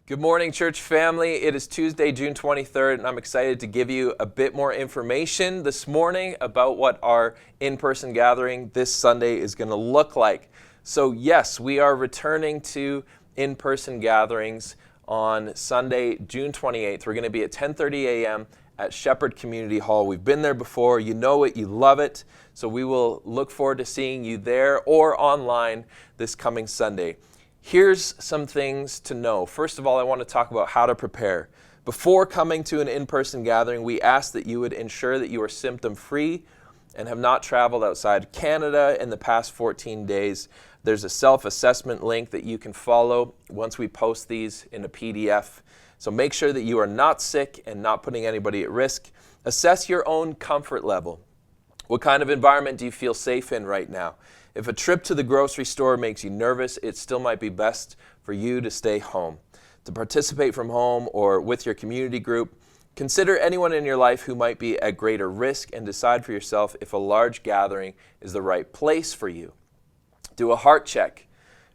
Good morning, church family. It is Tuesday, June 23rd, and I'm excited to give you a bit more information this morning about what our in-person gathering this Sunday is going to look like. So yes, we are returning to in-person gatherings on Sunday, June 28th. We're going to be at 10:30 a.m. at Shepard Community Hall. We've been there before. You know it. You love it. So we will look forward to seeing you there or online this coming Sunday. Here's some things to know. First of all, I want to talk about how to prepare. Before coming to an in-person gathering, we ask that you would ensure that you are symptom-free and have not traveled outside Canada in the past 14 days. There's a self-assessment link that you can follow once we post these in a PDF. So make sure that you are not sick and not putting anybody at risk. Assess your own comfort level. What kind of environment do you feel safe in right now? If a trip to the grocery store makes you nervous, it still might be best for you to stay home. To participate from home or with your community group, consider anyone in your life who might be at greater risk and decide for yourself if a large gathering is the right place for you. Do a heart check.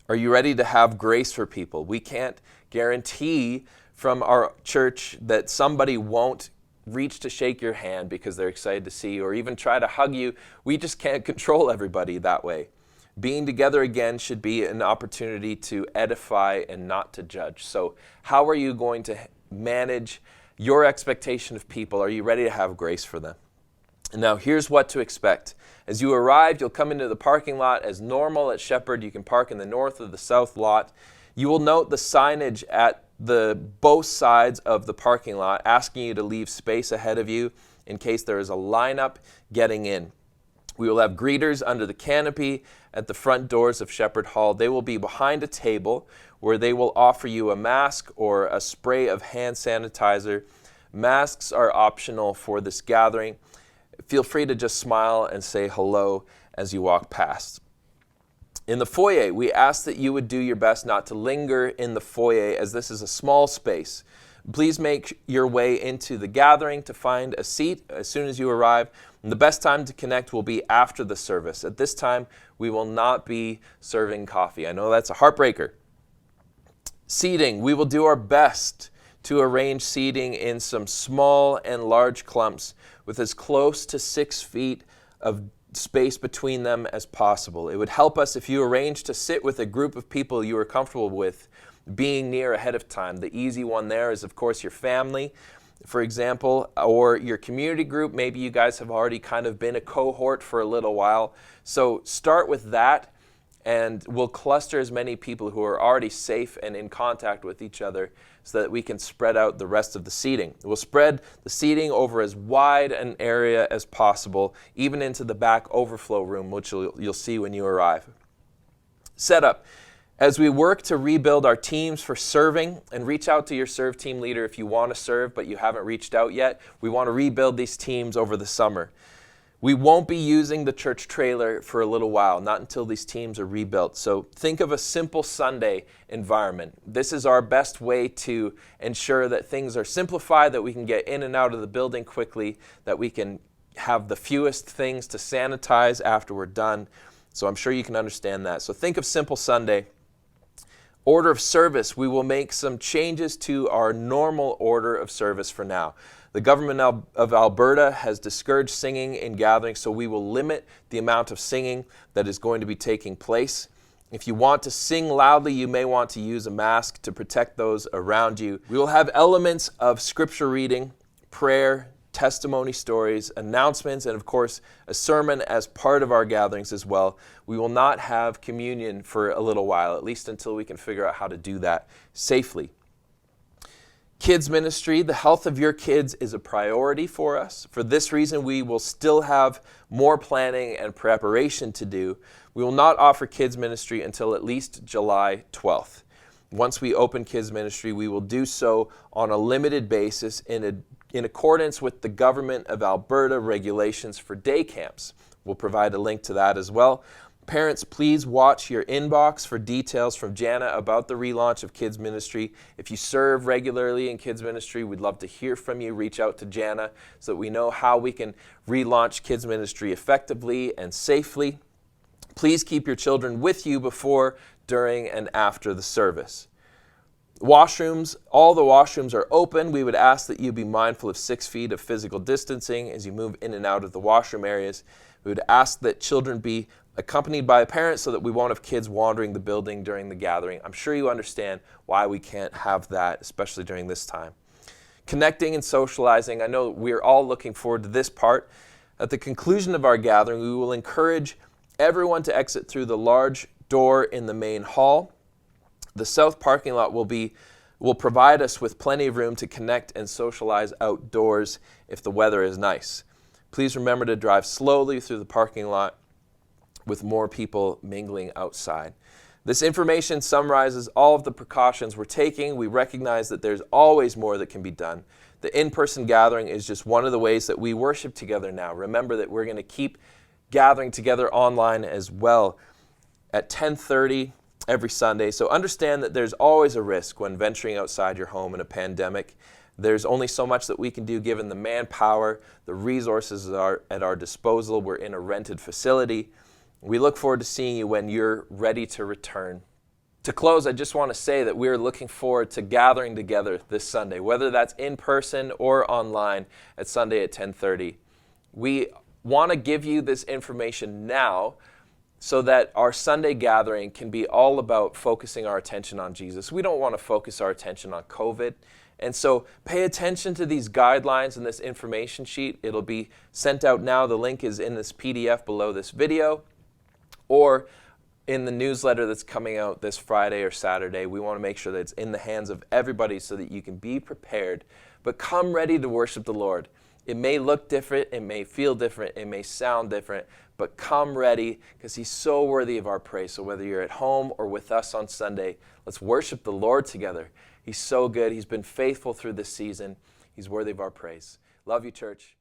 Are you ready to have grace for people? We can't guarantee from our church that somebody won't reach to shake your hand because they're excited to see you or even try to hug you. We just can't control everybody that way. Being together again should be an opportunity to edify and not to judge. So how are you going to manage your expectation of people? Are you ready to have grace for them? And now here's what to expect. As you arrive, you'll come into the parking lot as normal at Shepard. You can park in the north or the south lot. You will note the signage at both sides of the parking lot asking you to leave space ahead of you in case there is a lineup getting in. We will have greeters under the canopy at the front doors of Shepard Hall. They will be behind a table where they will offer you a mask or a spray of hand sanitizer. Masks are optional for this gathering. Feel free to just smile and say hello as you walk past. In the foyer, we ask that you would do your best not to linger in the foyer as this is a small space. Please make your way into the gathering to find a seat as soon as you arrive. And the best time to connect will be after the service. At this time, we will not be serving coffee. I know that's a heartbreaker. Seating, we will do our best to arrange seating in some small and large clumps with as close to 6 feet of space between them as possible. It would help us if you arrange to sit with a group of people you are comfortable with being near ahead of time. The easy one there is, of course, your family, for example, or your community group. Maybe you guys have already kind of been a cohort for a little while. So start with that, and we'll cluster as many people who are already safe and in contact with each other so that we can spread out the rest of the seating. We'll spread the seating over as wide an area as possible, even into the back overflow room, which you'll see when you arrive. Setup. As we work to rebuild our teams for serving, and reach out to your serve team leader if you want to serve but you haven't reached out yet, we want to rebuild these teams over the summer. We won't be using the church trailer for a little while, not until these teams are rebuilt. So think of a simple Sunday environment. This is our best way to ensure that things are simplified, that we can get in and out of the building quickly, that we can have the fewest things to sanitize after we're done. So I'm sure you can understand that. So think of simple Sunday. Order of service, we will make some changes to our normal order of service for now. The government of Alberta has discouraged singing in gatherings, so we will limit the amount of singing that is going to be taking place. If you want to sing loudly, you may want to use a mask to protect those around you. We will have elements of scripture reading, prayer, testimony stories, announcements, and of course, a sermon as part of our gatherings as well. We will not have communion for a little while, at least until we can figure out how to do that safely. Kids ministry, the health of your kids is a priority for us. For this reason, we will still have more planning and preparation to do. We will not offer kids ministry until at least July 12th. Once we open kids ministry, we will do so on a limited basis in accordance with the Government of Alberta regulations for day camps. We'll provide a link to that as well. Parents, please watch your inbox for details from Jana about the relaunch of kids ministry. If you serve regularly in kids ministry, we'd love to hear from you. Reach out to Jana so that we know how we can relaunch kids ministry effectively and safely. Please keep your children with you before, during, and after the service. Washrooms, all the washrooms are open. We would ask that you be mindful of 6 feet of physical distancing as you move in and out of the washroom areas. We would ask that children be accompanied by a parent so that we won't have kids wandering the building during the gathering. I'm sure you understand why we can't have that, especially during this time. Connecting and socializing. I know we're all looking forward to this part. At the conclusion of our gathering, we will encourage everyone to exit through the large door in the main hall. The south parking lot will provide us with plenty of room to connect and socialize outdoors if the weather is nice. Please remember to drive slowly through the parking lot with more people mingling outside. This information summarizes all of the precautions we're taking. We recognize that there's always more that can be done. The in-person gathering is just one of the ways that we worship together now. Remember that we're going to keep gathering together online as well at 10:30 every Sunday. So understand that there's always a risk when venturing outside your home in a pandemic. There's only so much that we can do given the manpower, the resources at our disposal. We're in a rented facility. We look forward to seeing you when you're ready to return. To close, I just want to say that we're looking forward to gathering together this Sunday, whether that's in person or online at Sunday at 10:30. We want to give you this information now so that our Sunday gathering can be all about focusing our attention on Jesus. We don't want to focus our attention on COVID. And so pay attention to these guidelines and this information sheet. It'll be sent out now. The link is in this PDF below this video or in the newsletter that's coming out this Friday or Saturday. We want to make sure that it's in the hands of everybody so that you can be prepared. But come ready to worship the Lord. It may look different, it may feel different, it may sound different, but come ready because He's so worthy of our praise. So whether you're at home or with us on Sunday, let's worship the Lord together. He's so good. He's been faithful through this season. He's worthy of our praise. Love you, church.